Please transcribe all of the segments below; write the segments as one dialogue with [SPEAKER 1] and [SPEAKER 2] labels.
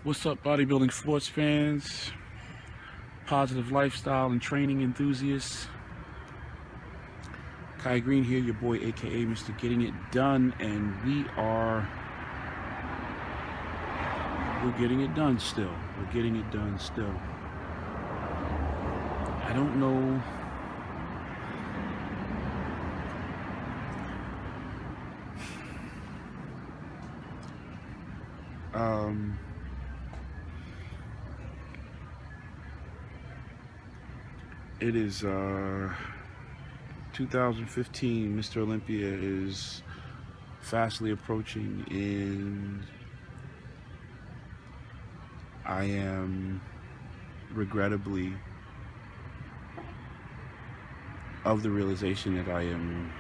[SPEAKER 1] What's up, bodybuilding sports fans, positive lifestyle and training enthusiasts? Kai Green here, your boy, aka Mr. Getting It Done, and we're getting it done still. We're getting it done still. I don't know. It is 2015. Mr. Olympia is fastly approaching, and I am regrettably of the realization that I am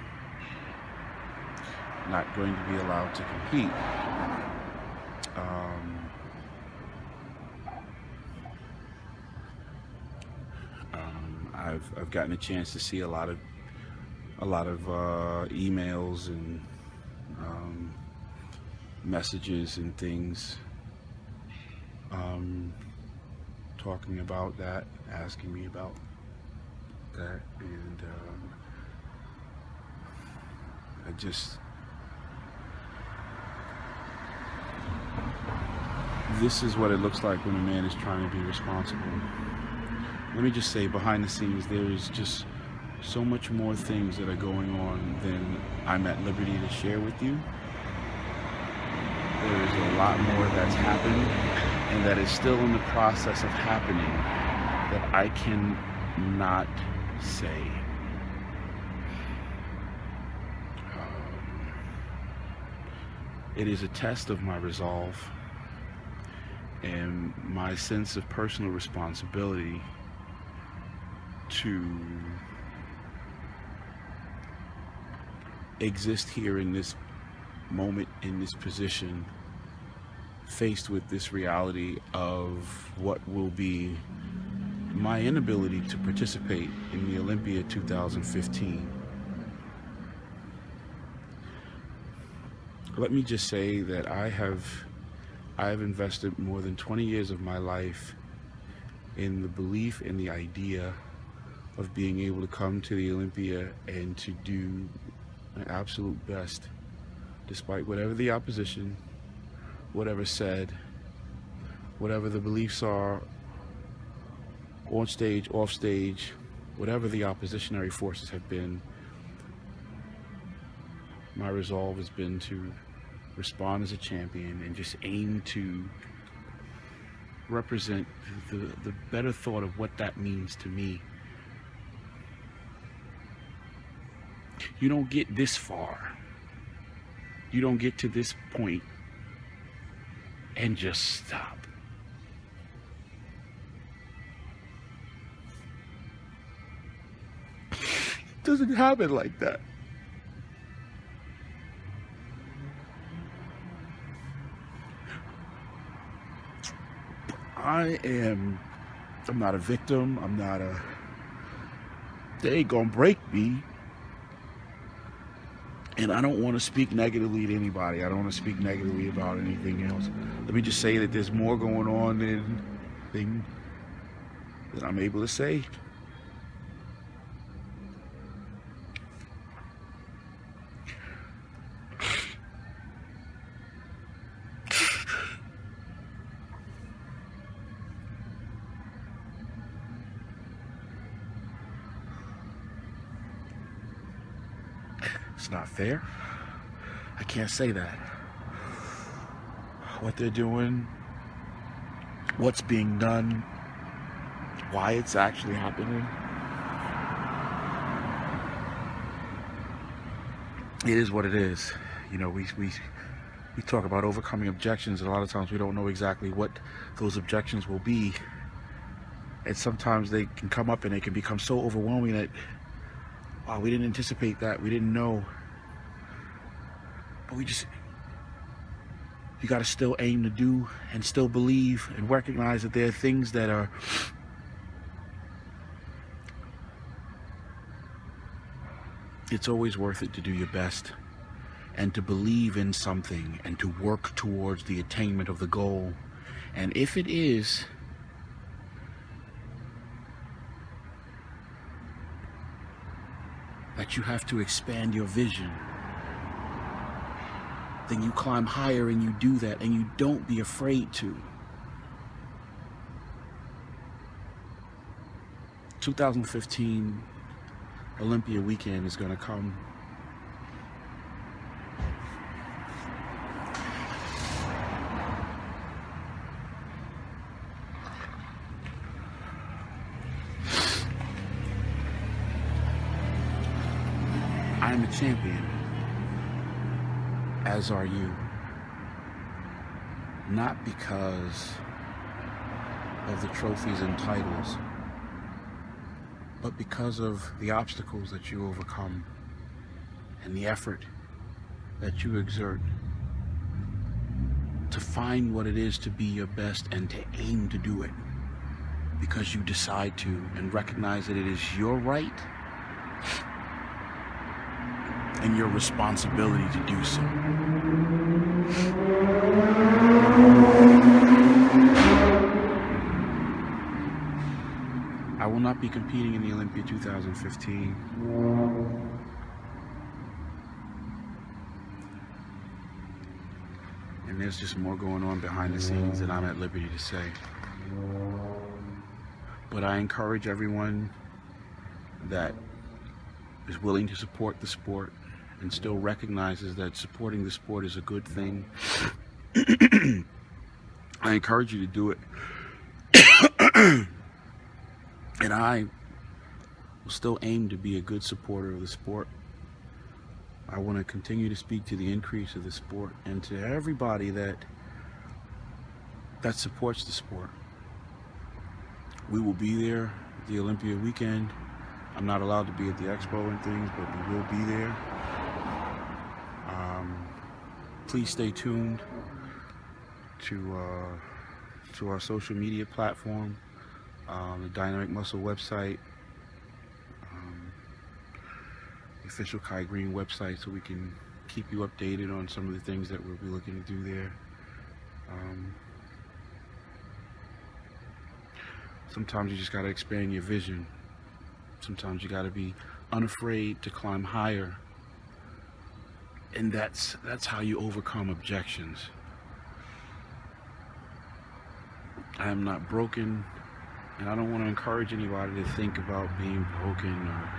[SPEAKER 1] not going to be allowed to compete. I've gotten a chance to see a lot of emails and messages and things talking about that, asking me about that, and this is what it looks like when a man is trying to be responsible. Let me just say, behind the scenes, there is just so much more things that are going on than I'm at liberty to share with you. There is a lot more that's happened and that is still in the process of happening that I cannot say. It is a test of my resolve and my sense of personal responsibility to exist here in this moment, in this position, faced with this reality of what will be my inability to participate in the Olympia 2015. Let me just say that I have invested more than 20 years of my life in the belief and the idea of being able to come to the Olympia and to do my absolute best, despite whatever the opposition, whatever said, whatever the beliefs are, on stage, off stage, whatever the oppositionary forces have been. My resolve has been to respond as a champion and just aim to represent the better thought of what that means to me. You don't get this far. You don't get to this point and just stop. It doesn't happen like that. I'm not a victim. They ain't gonna break me. And I don't want to speak negatively to anybody. I don't want to speak negatively about anything else. Let me just say that there's more going on than I'm able to say. It's not fair. I can't say that. What they're doing, what's being done, why it's actually happening. It is what it is. You know, we talk about overcoming objections, and a lot of times we don't know exactly what those objections will be. And sometimes they can come up and they can become so overwhelming that, wow, we didn't anticipate that, we didn't know. But you gotta still aim to do and still believe and recognize that there are things that are it's always worth it to do your best and to believe in something and to work towards the attainment of the goal And if it is, that you have to expand your vision, then you climb higher and you do that, and you don't be afraid to. 2015 Olympia weekend is going to come. I am a champion, as are you. Not because of the trophies and titles, but because of the obstacles that you overcome and the effort that you exert to find what it is to be your best and to aim to do it, because you decide to and recognize that it is your right and your responsibility to do so. I will not be competing in the Olympia 2015. And there's just more going on behind the scenes than I'm at liberty to say. But I encourage everyone that is willing to support the sport and still recognizes that supporting the sport is a good thing. I encourage you to do it. And I will still aim to be a good supporter of the sport. I want to continue to speak to the increase of the sport and to everybody that supports the sport. We will be there at the Olympia weekend. I'm not allowed to be at the expo and things, but we will be there. Please stay tuned to our social media platform, the Dynamic Muscle website, the official Kai Green website, so we can keep you updated on some of the things that we'll be looking to do there. Sometimes you just got to expand your vision. Sometimes you got to be unafraid to climb higher. And that's how you overcome objections. I am not broken, and I don't want to encourage anybody to think about being broken, or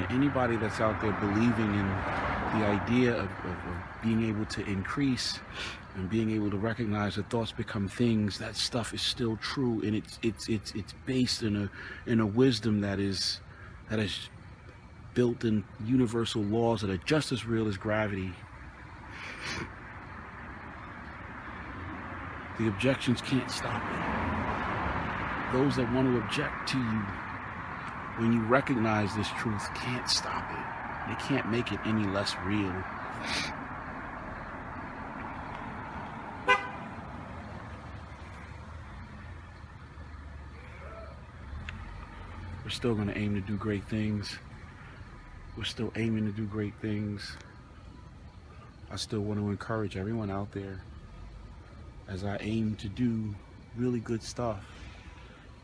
[SPEAKER 1] anybody that's out there believing in the idea of being able to increase and being able to recognize that thoughts become things. That stuff is still true, and it's based in a wisdom that is built in universal laws that are just as real as gravity. The objections can't stop it. Those that want to object to you when you recognize this truth can't stop it. They can't make it any less real. We're still going to aim to do great things. We're still aiming to do great things. I still want to encourage everyone out there as I aim to do really good stuff.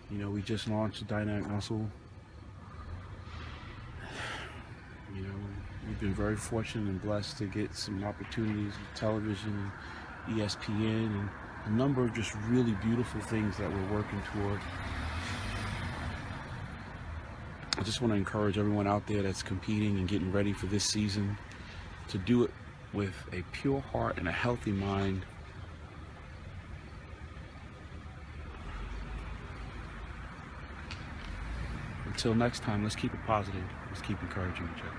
[SPEAKER 1] You know, we just launched Dynamic Muscle. You know, we've been very fortunate and blessed to get some opportunities with television, ESPN, and a number of just really beautiful things that we're working toward. I just want to encourage everyone out there that's competing and getting ready for this season to do it with a pure heart and a healthy mind. Until next time, let's keep it positive. Let's keep encouraging each other.